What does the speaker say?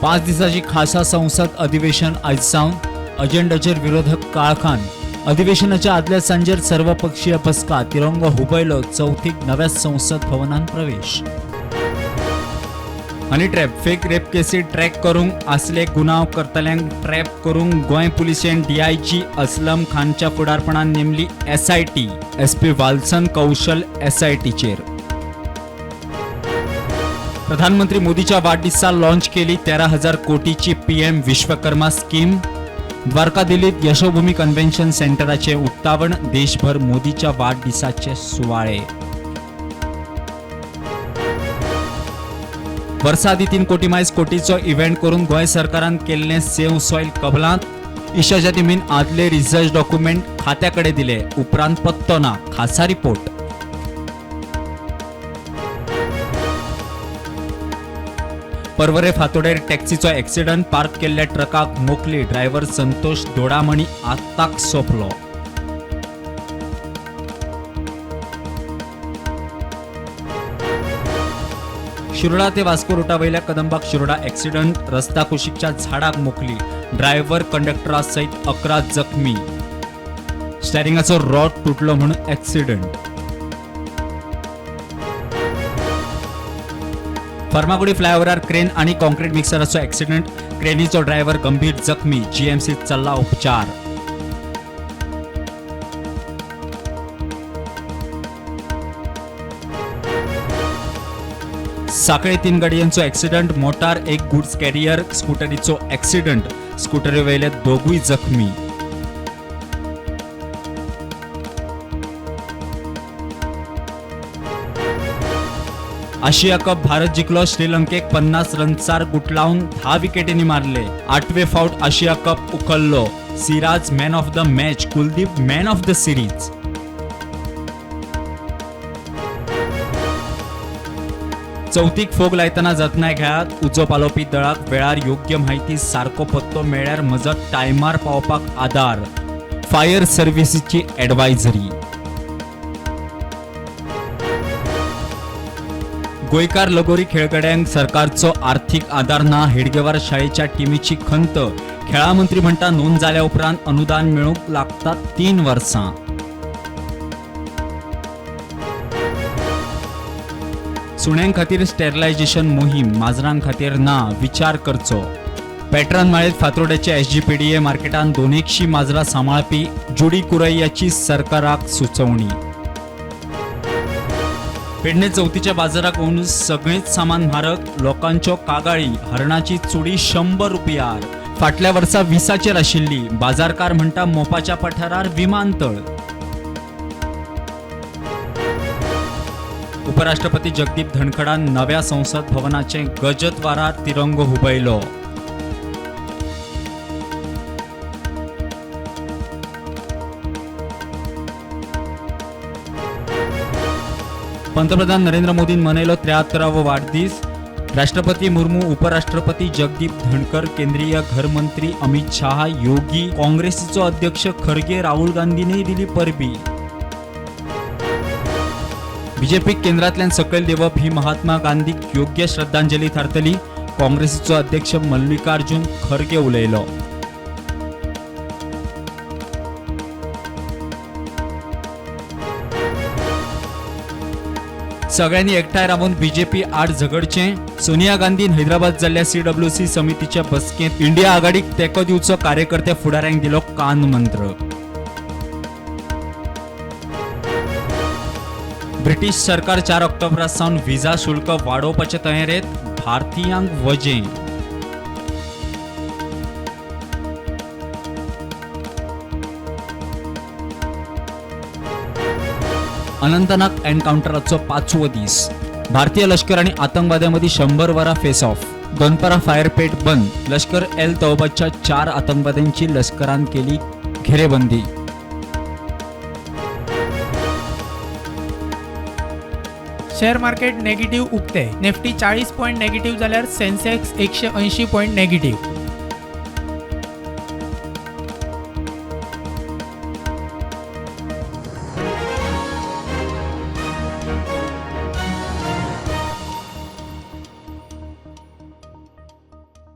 5 दिसाची खासा संसद अधिवेशन आयज सावन अजेंडाचेर विरोधक काळखान. अधिवेशनाच्या आदल्या सांजेर सर्वपक्षीय बसका तिरंगो हुबयलो. चौथीक नव्या संसद भवनात प्रवेश. हनी ट्रॅप फेक रेप केसी ट्रॅक करूंक आसले गुन्हाव करतल्यांक ट्रॅप करूंक गोंय पुलिसेन डीआयजी असलम खानच्या फुडारपणान नेमली एसआयटी. एसपी वाल्सन कौशल एसआयटीचेर. प्रधानमंत्री मोदीच्या वाढदिसा लॉन्च केली 13,000 कोटीची पीएम विश्वकर्मा स्कीम. द्वारका दिल्लीत यशोभूमी कन्व्हेन्शन सेंटराचे उक्तावण. देशभर मोदीच्या वाढदिसाचे सुवाळे. वर्सा आदी 3 कोटी मायज कोटीचो इव्हेंट करून गोंय सरकारान केल्ले सेव्ह सॉयल कबलात. इशाच्या टिमीन आदले रिसर्च डॉक्युमेंट खात्याकडे दिले. उपरांत पत्तो ना. खासा रिपोर्ट. पर्वरे फातोडेर टॅक्सीचो ॲक्सिडंट. पार्क केल्ल्या ट्रकाक मोकली. ड्रायव्हर संतोष दोडामणी आताक सोंपलो. शिरोडा ते वास्को रुटा वयल्या कदंबाक शिरोडा ॲक्सिडंट. रस्ता कुशीकच्या झाडाक मोकली. ड्रायव्हर कंडक्टरा सयत 11 जखमी. स्टेरिंगाचो रॉड तुटलो म्हणून ॲक्सिडंट. फर्मागुडी फ्लायओव्हरार क्रेन आणि कॉन्क्रीट मिक्सराचो ॲक्सिडंट. क्रेनीचो ड्रायव्हर गंभीर जखमी. जीएमसीत चल्ला उपचार. साखळे 3 गाडयांचो ॲक्सिडंट. मोटार एक गुड्स कॅरियर स्कूटरीचो ॲक्सिडंट. स्कूटरी वयले दोगूय जखमी. आशिया कप भारत जिंकलो. श्रीलंकेक 50 रन्सार गुटलावन 10 विकेटींनी मारले. 8वे फावट आशिया कप उखललो. Siraj man of the match. Kuldeep man of the series. चौथीक फोग लायतना जतनाय घेयात. उजो पालोवपी दळाक वेळार योग्य म्हायती सारको पत्तो मेळ्ळ्यार मजत टायमार पावपाक आदार. फायर सर्व्हिसीची एडवायझरी. गोंयकार लगोरी खेळगड्यांक सरकारचो आर्थीक आदार ना. हेडगेवार शाळेच्या टीमीची खंत. खेळा मंत्री म्हणटा नोंद जाल्या उपरांत अनुदान मेळूंक लागतात 3 वर्सां. सुण्यांक खातीर स्टेरिलायझेशन मोहीम. माजरांक खातीर ना. विचार करचो. पॅट्रन माळेत फातोड्याच्या एसजीपीडीए मार्केटान 200 माजरां सांबाळपी जुडी कुरैयाची सरकाराक सुचोवणी. पेडणे चवथीच्या बाजाराक ओन सगळेच सामान म्हारग. लोकांच्यो कागाळी. हरणाची चुडी 100 रुपयार. फाटल्या वर्सा 20चेर आशिल्ली. बाजारकार म्हणटा मोपाच्या पठारार विमानतळ. उपराष्ट्रपती जगदीप धनखडान नव्या संसद भवनाचे गजतवारार तिरंगो हुबयलो. पंतप्रधान नरेंद्र मोदीन मनयलो 73वो वाडदीस. राष्ट्रपती मुर्मू, उपराष्ट्रपती जगदीप धनखर, केंद्रीय घरमंत्री अमित शाह, योगी, काँग्रेसीचो अध्यक्ष खरगे, राहुल गांधीनय दिली परबी. बीजेपीक केंद्रांतल्यान सकयल देवप ही महात्मा गांधीक योग्य श्रद्धांजली थारतली. काँग्रेसीचो अध्यक्ष मल्लिकार्जुन खरगे उलयलो. सगळ्यांनी एकठांय रावन बीजेपी आड झगडचे. सोनिया गांधीन हैदराबाद जाल्ल्या सीडब्ल्यूसी समितीच्या बसकेंत इंडिया आघाडीक तेंको दिवचो कार्यकर्त्या फुडाऱ्यांक दिलो कान मंत्र. ब्रिटीश सरकार 4 ऑक्टोबरा सावन व्हिजा शुल्क वाडोवपाचे तयारेत. भारतीयांक वजें. अनंतनाग एन्काउंटराचो 5वो दीस. भारतीय लष्कर आणि आतंकवाद्यांमधी 100 वरां फेस ऑफ. दोनपरा फायरपेट बंद. लष्कर एल तौबाच्या 4 आतंकवाद्यांची लष्करान केली घेरेबंदी. शेअर मार्केट नेगेटिव्ह उक्ते. निफ्टी 40 पॉइंट नेगेटिव्ह जाल्यार सेन्सेक्स 180 पॉइंट नेगेटिव्ह.